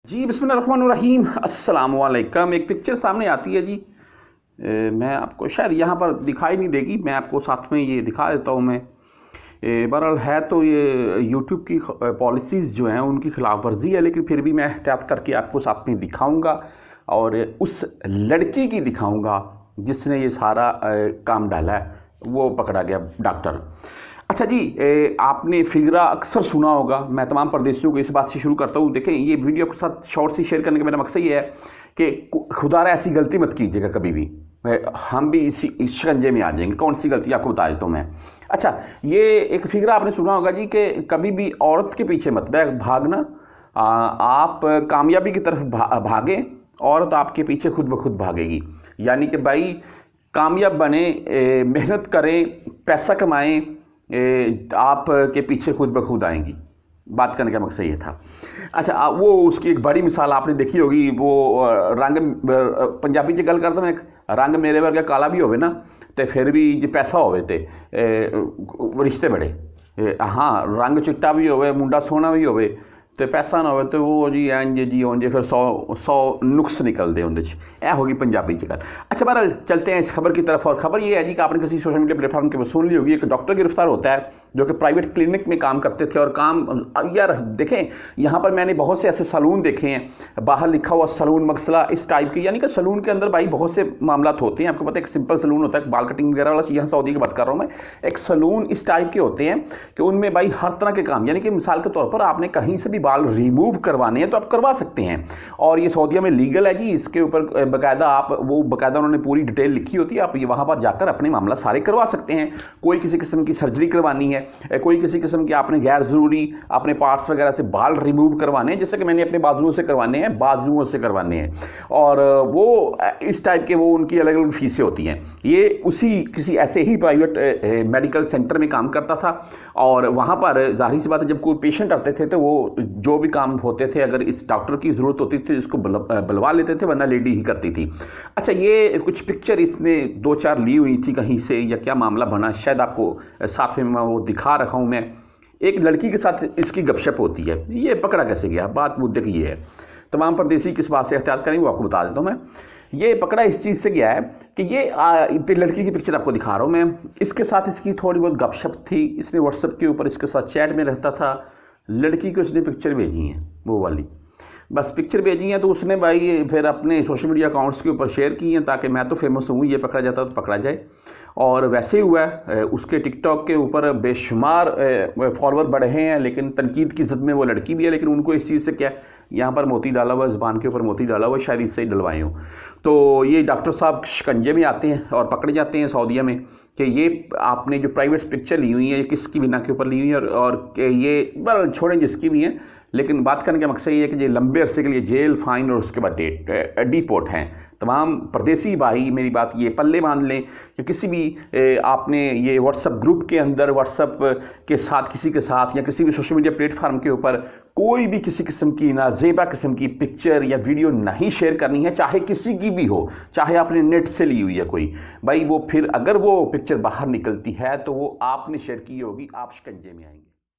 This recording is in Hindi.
जी बिस्मिल्लाहिर्रहमानिर्रहीम अस्सलाम वालेकुम। एक पिक्चर सामने आती है जी। मैं आपको शायद यहाँ पर दिखाई नहीं देगी, मैं आपको साथ में ये दिखा देता हूँ। मैं बहरहाल है तो ये यूट्यूब की पॉलिसीज़ जो हैं उनकी खिलाफ वर्जी है, लेकिन फिर भी मैं एहतियात करके आपको साथ में दिखाऊँगा और उस लड़की की दिखाऊँगा जिसने ये सारा काम डाला है, वो पकड़ा गया डॉक्टर। अच्छा जी, आपने फिगरा अक्सर सुना होगा। मैं तमाम परदेशियों को इस बात से शुरू करता हूँ। देखें, ये वीडियो के साथ शॉर्ट सी शेयर करने का मेरा मकसद ये है कि खुदारा ऐसी गलती मत कीजिएगा कभी भी, हम भी इस शिकंजे में आ जाएंगे। कौन सी गलती आपको बता देता हूँ मैं। अच्छा, ये एक फिगरा आपने सुना होगा जी कि कभी भी औरत के पीछे मत भागना। आप कामयाबी की तरफ भागें, औरत आपके पीछे खुद ब खुद भागेगी। यानी कि भाई कामयाब बने, मेहनत करें, पैसा कमाएं, आप के पीछे खुद ब खुद आएंगी। बात करने का मकसद ये था। अच्छा, वो उसकी एक बड़ी मिसाल आपने देखी होगी। वो रंग पंजाबी च गल करता मैं, रंग मेरे वर्गा काला भी होवे ना तो फिर भी जो पैसा होवे ते रिश्ते बड़े। हाँ, रंग चिट्टा भी होवे, मुंडा सोहना भी होवे तो पैसा ना हो तो वो जी इंज जी उंज फिर 100 नुक्स निकलते उनके। यह होगी पंजाबी च गल। अच्छा, बहरहाल चलते हैं इस खबर की तरफ। और ख़बर ये है जी कि आपने किसी सोशल मीडिया प्लेटफॉर्म के सुन ली होगी। एक डॉक्टर गिरफ्तार होता है जो कि प्राइवेट क्लिनिक में काम करते थे। और काम यार देखें, यहाँ पर मैंने बहुत से ऐसे सलून देखे हैं, बाहर लिखा हुआ सलून मसला इस टाइप की। यानी कि सलून के अंदर भाई बहुत से मामला होते हैं। आपको पता है, एक सिंपल सलून होता है, बाल कटिंग वगैरह वाला, यहाँ सऊदी की बात कर रहा हूँ मैं। एक सलून इस टाइप के होते हैं कि उनमें भाई हर तरह के काम, यानी कि मिसाल के तौर पर आपने कहीं से भी बाल रिमूव करवाने हैं तो आप करवा सकते हैं। और ये सऊदीया में लीगल है जी। इसके ऊपर बाकायदा बाकायदा उन्होंने पूरी डिटेल लिखी होती है। आप ये वहाँ पर जाकर अपने मामला सारे करवा सकते हैं। कोई किसी किस्म की सर्जरी करवानी है, कोई किसी किस्म की आपने गैर ज़रूरी अपने पार्ट्स वगैरह से बाल रिमूव करवाने हैं, जैसे कि मैंने अपने बाजुओं से करवाने हैं, बाजुओं से करवाने हैं। और वो इस टाइप के वो उनकी अलग अलग फीसें होती हैं। ये उसी किसी ऐसे ही प्राइवेट मेडिकल सेंटर में काम करता था। और वहाँ पर जाहिर सी बात है, जब कोई पेशेंट आते थे तो वो जो भी काम होते थे, अगर इस डॉक्टर की ज़रूरत होती थी इसको बुलवा लेते थे, वरना लेडी ही करती थी। अच्छा, ये कुछ पिक्चर इसने 2-4 ली हुई थी कहीं से, या क्या मामला बना, शायद आपको साथ में मैं वो दिखा रखा हूँ। मैं एक लड़की के साथ इसकी गपशप होती है। ये पकड़ा कैसे गया, बात मुद्दे की ये है। तमाम परदेसी किस बात से एहतियात करें वो आपको बता देता हूँ मैं। ये पकड़ा इस चीज़ से गया है कि ये लड़की की पिक्चर आपको दिखा रहा हूँ मैं। इसके साथ इसकी थोड़ी बहुत गपशप थी। इसने व्हाट्सएप के ऊपर इसके साथ चैट में रहता था। लड़की को इसने पिक्चर भेजी है, वो वाली बस पिक्चर भेजी हैं, तो उसने भाई फिर अपने सोशल मीडिया अकाउंट्स के ऊपर शेयर की हैं ताकि मैं तो फेमस हूँ, ये पकड़ा जाता तो पकड़ा जाए। और वैसे ही हुआ है। उसके टिकटॉक के ऊपर बेशुमार फॉलोअर बढ़े हैं, लेकिन तनकीद की ज़द में वो लड़की भी है। लेकिन उनको इस चीज़ से क्या, यहाँ पर मोती डाला हुआ, ज़बान के ऊपर मोती डाला हुआ, शायद इससे ही डलवाए हों। तो ये डॉक्टर साहब शिकंजे में आते हैं और पकड़े जाते हैं सऊदीया में कि ये आपने जो प्राइवेट पिक्चर ली हुई है, ये किसकी बिना के ऊपर ली हुई है। और कि ये बल छोड़ें जिसकी भी हैं, लेकिन बात करने का मकसद ये है कि ये लंबे अरसे के लिए जेल, फाइन और उसके बाद डिपोर्ट हैं। तमाम परदेसी भाई मेरी बात ये पल्ले बांध लें कि किसी भी आपने ये व्हाट्सएप ग्रुप के अंदर, व्हाट्सएप के साथ किसी के साथ, या किसी भी सोशल मीडिया प्लेटफार्म के ऊपर कोई भी किसी किस्म की नाजेबा किस्म की पिक्चर या वीडियो नहीं शेयर करनी है, चाहे किसी की भी हो, चाहे आपने नेट से ली हुई है कोई। भाई वो फिर अगर वो पिक्चर बाहर निकलती है तो वो आपने शेयर की होगी, आप शिकंजे में आएंगे।